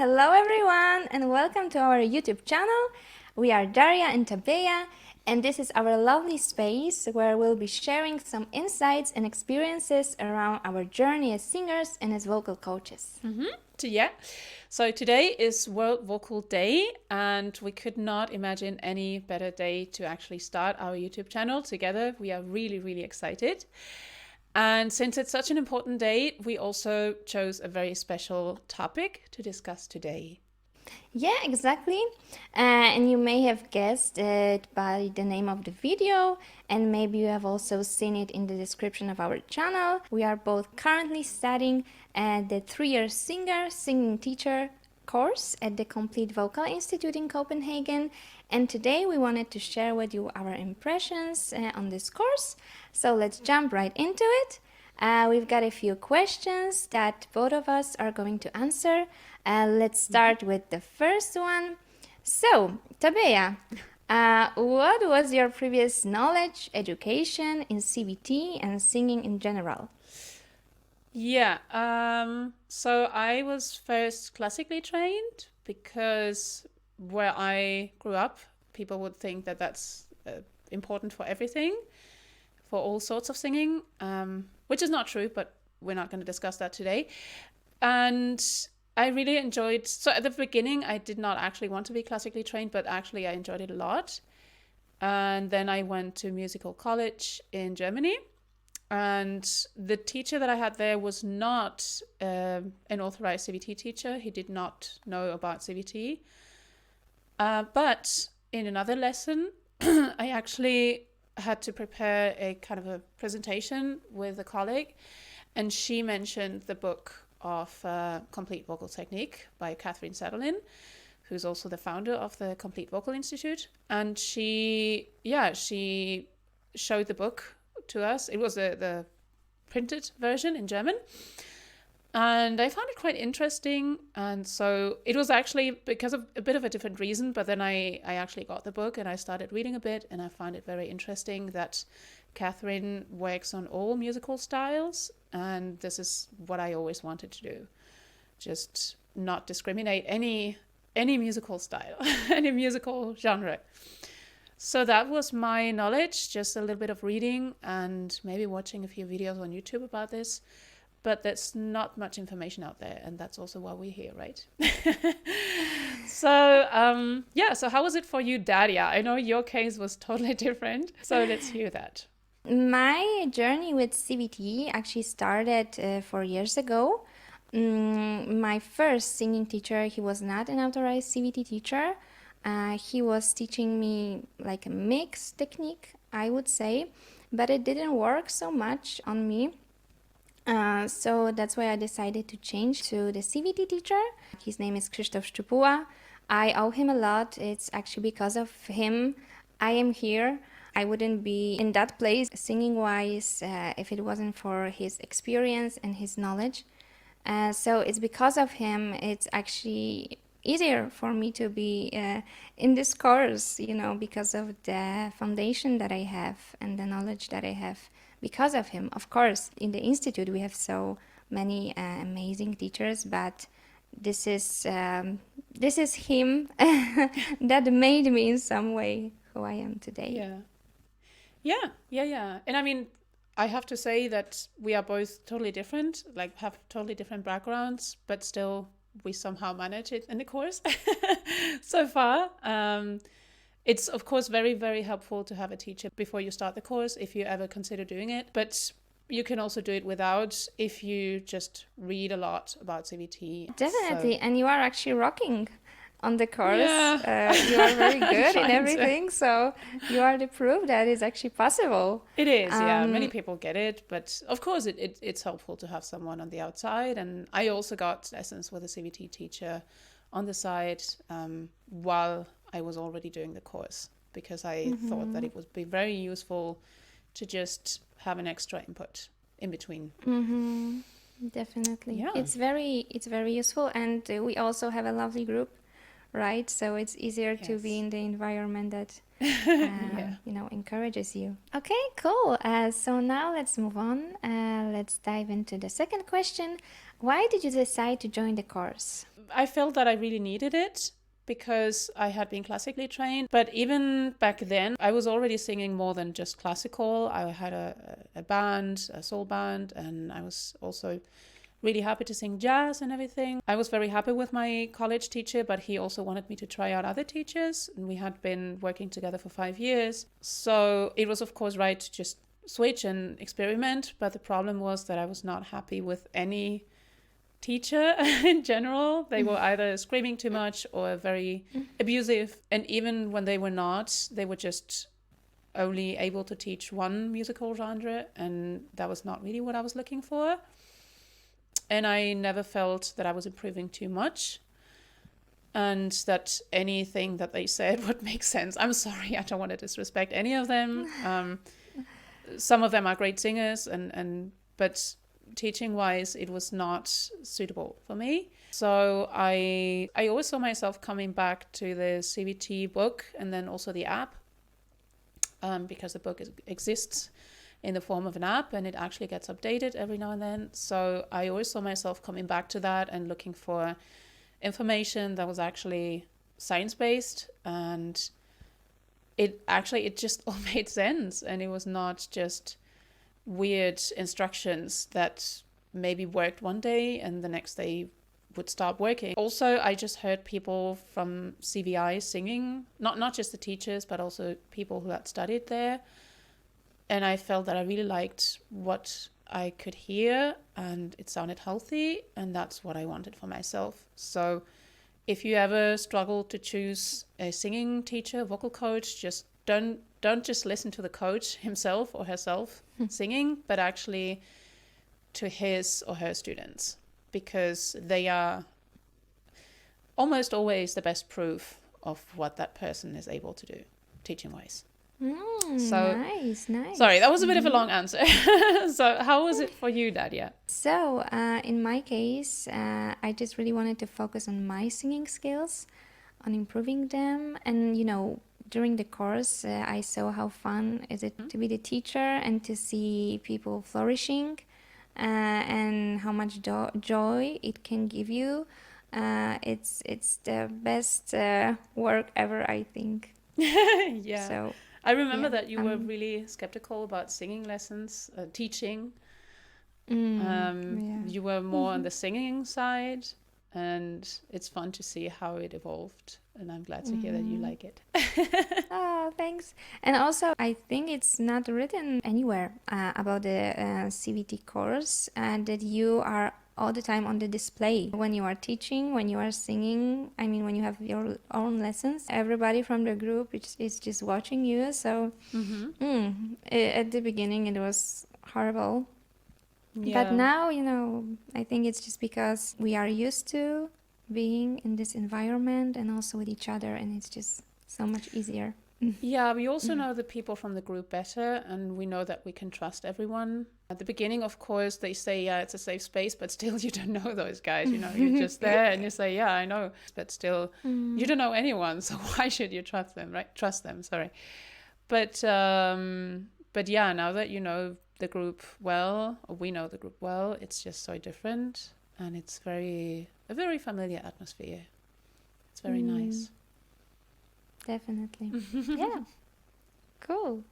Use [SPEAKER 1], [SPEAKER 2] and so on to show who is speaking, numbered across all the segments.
[SPEAKER 1] Hello everyone and welcome to our YouTube channel. We are Daria and Tabea and this is our lovely space where we'll be sharing some insights and experiences around our journey as singers and as vocal coaches.
[SPEAKER 2] So today is World Vocal Day and we could not imagine any better day to actually start our YouTube channel together. We are really excited. And since it's such an important day, we also chose a very special topic to discuss today.
[SPEAKER 1] Yeah, exactly. And you may have guessed it by the name of the video, and maybe you have also seen it in the description of our channel. We are both currently studying the 3-year singing teacher course at the Complete Vocal Institute in Copenhagen. And today we wanted to share with you our impressions on this course. So let's jump right into it. We've got a few questions that both of us are going to answer. Let's start with the first one. So, Tabea, what was your previous knowledge, education in CVT and singing in general?
[SPEAKER 2] So I was first classically trained because where I grew up, people would think that that's important for everything, for all sorts of singing, which is not true, but we're not going to discuss that today. And I really enjoyed, so at the beginning, I did not actually want to be classically trained, but actually I enjoyed it a lot. And then I went to musical college in Germany. And the teacher that I had there was not an authorized CVT teacher. He did not know about CVT. But in another lesson, I actually had to prepare a kind of a presentation with a colleague. And she mentioned the book of Complete Vocal Technique by Catherine Satterlin, who's also the founder of the Complete Vocal Institute. And she showed the book to us. It was the printed version in German. And I found it quite interesting. And so it was actually because of a bit of a different reason, but then I actually got the book and I started reading a bit and I found it very interesting that Catherine works on all musical styles. And this is what I always wanted to do. Just not discriminate any musical style, any musical genre. So that was my knowledge, just a little bit of reading and maybe watching a few videos on YouTube about this. But there's not much information out there, and that's also why we're here, right? So how was it for you, Daria? I know your case was totally different, so let's hear that.
[SPEAKER 1] My journey with CVT actually started 4 years ago. My first singing teacher, he was not an authorized CVT teacher. He was teaching me like a mixed technique, I would say, but it didn't work so much on me. So that's why I decided to change to the CVT teacher. His name is Krzysztof Szczupua. I owe him a lot. It's actually because of him I am here. I wouldn't be in that place singing-wise if it wasn't for his experience and his knowledge. So it's because of him, it's actually easier for me to be in this course, because of the foundation that I have and the knowledge that I have because of him. Of course, in the Institute we have so many amazing teachers, but this is him that made me in some way who I am today.
[SPEAKER 2] Yeah. And I mean, I have to say that we are both totally different, like have totally different backgrounds, but still we somehow manage it in the course so far. It's of course very helpful to have a teacher before you start the course if you ever consider doing it, but you can also do it without if you just read a lot about CVT.
[SPEAKER 1] Definitely, and you are actually rocking on the course. You are very good in everything, so you are the proof that it's actually possible.
[SPEAKER 2] It is, many people get it, but of course it's helpful to have someone on the outside. And I also got lessons with a CVT teacher on the side while I was already doing the course, because I thought that it would be very useful to just have an extra input in between.
[SPEAKER 1] Definitely.
[SPEAKER 2] Yeah.
[SPEAKER 1] It's very useful, and we also have a lovely group, right? So it's easier to be in the environment that encourages you. Okay, cool. So now let's move on. Let's dive into the second question. Why did you decide to join the course?
[SPEAKER 2] I felt that I really needed it because I had been classically trained. But even back then, I was already singing more than just classical. I had a band, a soul band, and I was also really happy to sing jazz and everything. I was very happy with my college teacher, but he also wanted me to try out other teachers. And we had been working together for 5 years. So it was, of course, right to just switch and experiment. But the problem was that I was not happy with any teacher in general. They were either screaming too much or very abusive. And even when they were not, they were just only able to teach one musical genre. And that was not really what I was looking for. And I never felt that I was improving too much and that anything that they said would make sense. I'm sorry, I don't want to disrespect any of them. Some of them are great singers, but teaching-wise, it was not suitable for me. So I always saw myself coming back to the CVT book and then also the app, because the book exists in the form of an app and it actually gets updated every now and then. So I always saw myself coming back to that and looking for information that was actually science-based, and it just all made sense, and it was not just weird instructions that maybe worked one day and the next day would stop working. Also, I just heard people from CVI singing, not just the teachers, but also people who had studied there. And I felt that I really liked what I could hear and it sounded healthy, and that's what I wanted for myself. So if you ever struggle to choose a singing teacher, vocal coach, just don't just listen to the coach himself or herself singing, but actually to his or her students, because they are almost always the best proof of what that person is able to do teaching-wise. So
[SPEAKER 1] Nice.
[SPEAKER 2] Sorry, that was a bit of a long answer. So how was it for you, Daria?
[SPEAKER 1] So, in my case, I just really wanted to focus on my singing skills, on improving them. And, during the course, I saw how fun is it to be the teacher and to see people flourishing, and how much joy it can give you. It's the best work ever, I think.
[SPEAKER 2] Yeah.
[SPEAKER 1] So,
[SPEAKER 2] I remember that you were really skeptical about singing lessons, teaching. You were more on the singing side, and it's fun to see how it evolved. And I'm glad to hear that you like it.
[SPEAKER 1] Oh, thanks. And also, I think it's not written anywhere about the CVT course, and that you are all the time on the display when you are teaching, when you are singing. I mean, when you have your own lessons, everybody from the group is just watching you. So at the beginning, it was horrible.
[SPEAKER 2] Yeah.
[SPEAKER 1] But now, I think it's just because we are used to being in this environment and also with each other, and it's just so much easier.
[SPEAKER 2] Yeah, we also know the people from the group better, and we know that we can trust everyone. At the beginning, of course, they say, yeah, it's a safe space, but still you don't know those guys, you're just there and you say, yeah, I know, but still you don't know anyone, so why should you trust them, right? Trust them, sorry. But yeah, now that you know the group well, or we know the group well, it's just so different, and it's a very familiar atmosphere. It's very nice.
[SPEAKER 1] Definitely. Yeah. Cool.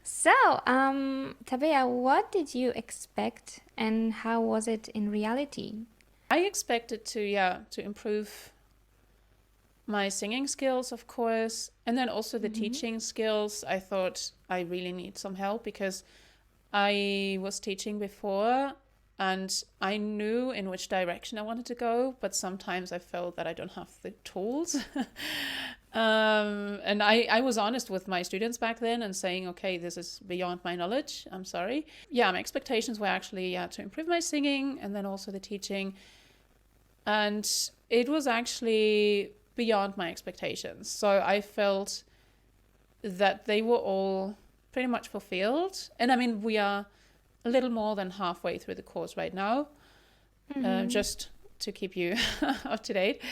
[SPEAKER 1] So, Tabea, what did you expect and how was it in reality?
[SPEAKER 2] I expected to improve my singing skills, of course, and then also the teaching skills. I thought I really need some help because I was teaching before and I knew in which direction I wanted to go, but sometimes I felt that I don't have the tools. And I was honest with my students back then and saying, okay, this is beyond my knowledge. I'm sorry. Yeah, my expectations were actually to improve my singing and then also the teaching. And it was actually beyond my expectations. So I felt that they were all pretty much fulfilled. And I mean, we are a little more than halfway through the course right now, just to keep you up to date,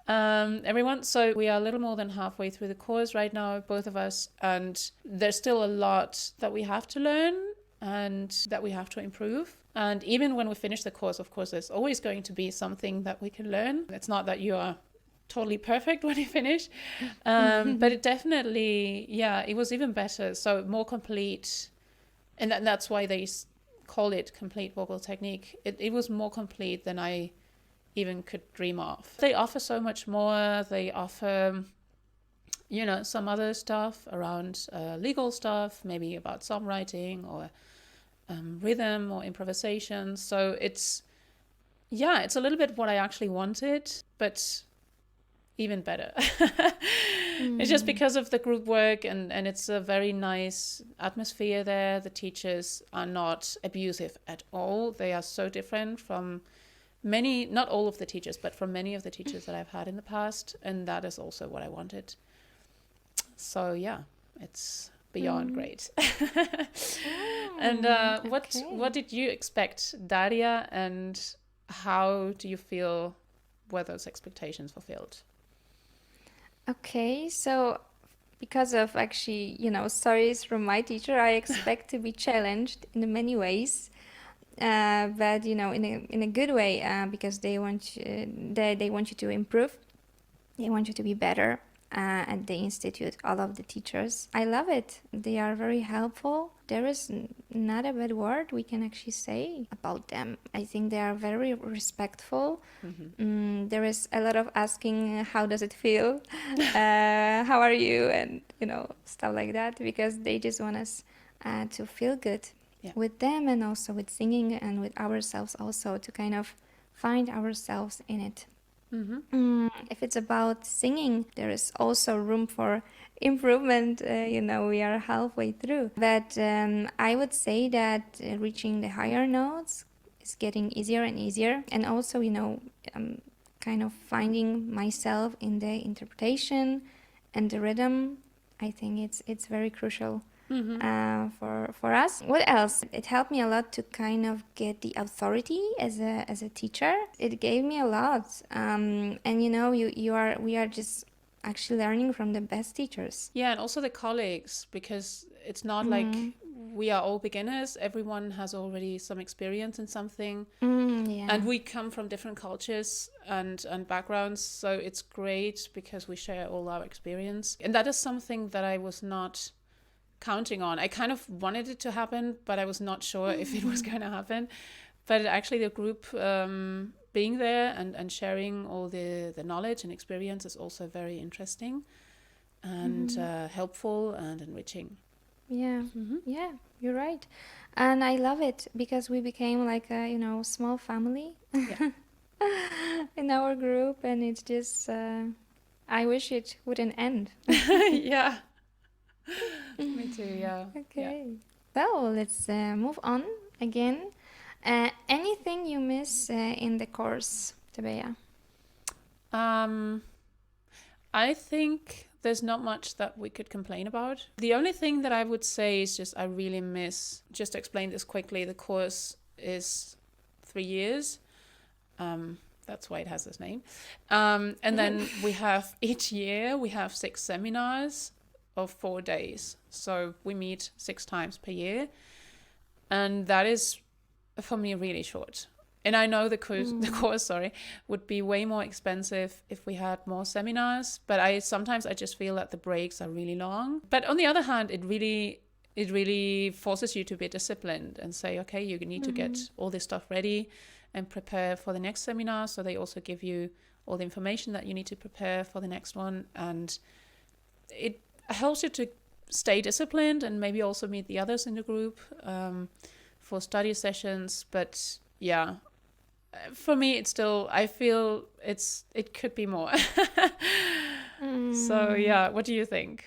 [SPEAKER 2] everyone. So we are a little more than halfway through the course right now, both of us, and there's still a lot that we have to learn. and that we have to improve. And even when we finish the course, of course, there's always going to be something that we can learn. It's not that you are totally perfect when you finish, but it definitely, it was even better. So more complete, and that's why they call it complete vocal technique. It was more complete than I even could dream of. They offer so much more. They offer, some other stuff around legal stuff, maybe about songwriting or rhythm or improvisation. So it's a little bit what I actually wanted, but even better. It's just because of the group work, and it's a very nice atmosphere there. The teachers are not abusive at all. They are so different from many, not all of the teachers, but from many of the teachers that I've had in the past, and that is also what I wanted. So it's beyond great. And what did you expect, Daria, and how do you feel were those expectations fulfilled?
[SPEAKER 1] Okay, so because of actually, stories from my teacher, I expect to be challenged in many ways, but in a good way, because they want you to improve, they want you to be better. At the institute, all of the teachers, I love it. They are very helpful. There is not a bad word we can actually say about them. I think they are very respectful. There is a lot of asking, how does it feel? How are you? And stuff like that, because they just want us to feel good with them, and also with singing, and with ourselves also, to kind of find ourselves in it. If it's about singing, there is also room for improvement. We are halfway through. But I would say that reaching the higher notes is getting easier and easier. And also, kind of finding myself in the interpretation and the rhythm. I think it's very crucial. For us. What else? It helped me a lot to kind of get the authority as a teacher. It gave me a lot, and we are just actually learning from the best teachers.
[SPEAKER 2] Yeah, and also the colleagues, because it's not like we are all beginners. Everyone has already some experience in something, and we come from different cultures and backgrounds. So it's great because we share all our experience, and that is something that I was not counting on. I kind of wanted it to happen, but I was not sure if it was going to happen. But actually the group being there and sharing all the knowledge and experience is also very interesting and helpful and enriching.
[SPEAKER 1] Yeah, you're right. And I love it because we became like a, small family in our group, and it's just, I wish it wouldn't end.
[SPEAKER 2] Yeah. Me too, yeah.
[SPEAKER 1] Okay. Well, let's move on again. Anything you miss in the course, Tabea?
[SPEAKER 2] I think there's not much that we could complain about. The only thing that I would say is just I really miss, just to explain this quickly, the course is 3 years. That's why it has this name. And then we have, each year, we have 6 seminars of 4 days. So we meet 6 times per year. And that is, for me, really short. And I know the course would be way more expensive if we had more seminars. But sometimes I just feel that the breaks are really long. But on the other hand, it really forces you to be disciplined and say, okay, you need to get all this stuff ready and prepare for the next seminar. So they also give you all the information that you need to prepare for the next one. And it helps you to stay disciplined and maybe also meet the others in the group for study sessions. But yeah, for me, it's still, I feel it could be more. So yeah, what do you think?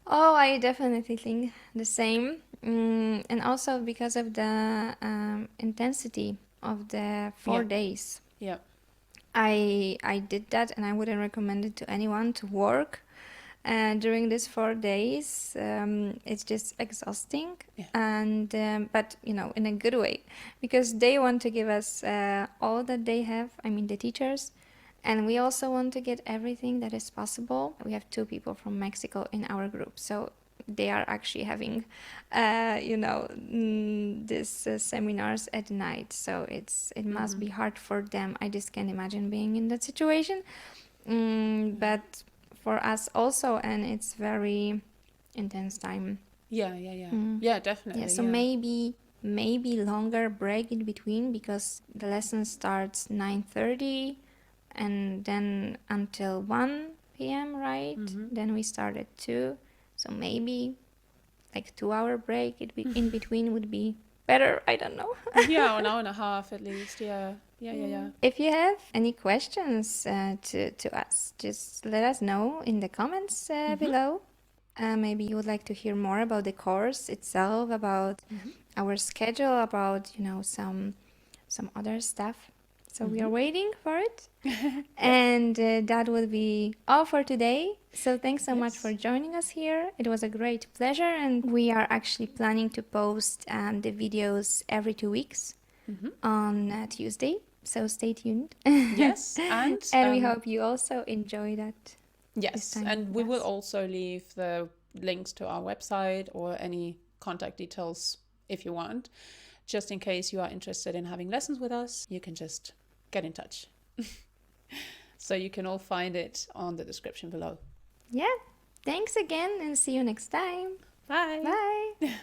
[SPEAKER 1] Oh, I definitely think the same. And also because of the intensity of the 4 days.
[SPEAKER 2] Yeah.
[SPEAKER 1] I did that, and I wouldn't recommend it to anyone to work during these 4 days. It's just exhausting, and but in a good way, because they want to give us all that they have. I mean, the teachers, and we also want to get everything that is possible. We have 2 people from Mexico in our group, so they are actually having, these seminars at night. So it must be hard for them. I just can't imagine being in that situation. But for us also, and it's very intense time.
[SPEAKER 2] Yeah, definitely.
[SPEAKER 1] Yeah, so maybe longer break in between, because the lesson starts 9:30 and then until 1 p.m., right? Then we start at 2. So maybe like 2-hour break in between would be better. I don't know.
[SPEAKER 2] Yeah, an hour and a half at least. Yeah.
[SPEAKER 1] If you have any questions to us, just let us know in the comments below. Maybe you would like to hear more about the course itself, about our schedule, about some other stuff. So we are waiting for it. And that will be all for today. So thanks so much for joining us here. It was a great pleasure, and we are actually planning to post the videos every 2 weeks on Tuesday. So stay tuned.
[SPEAKER 2] Yes, and
[SPEAKER 1] we hope you also enjoy that.
[SPEAKER 2] Yes, and we will also leave the links to our website or any contact details if you want. Just in case you are interested in having lessons with us, you can just get in touch. So you can all find it on the description below.
[SPEAKER 1] Yeah. Thanks again, and see you next time.
[SPEAKER 2] Bye.
[SPEAKER 1] Bye.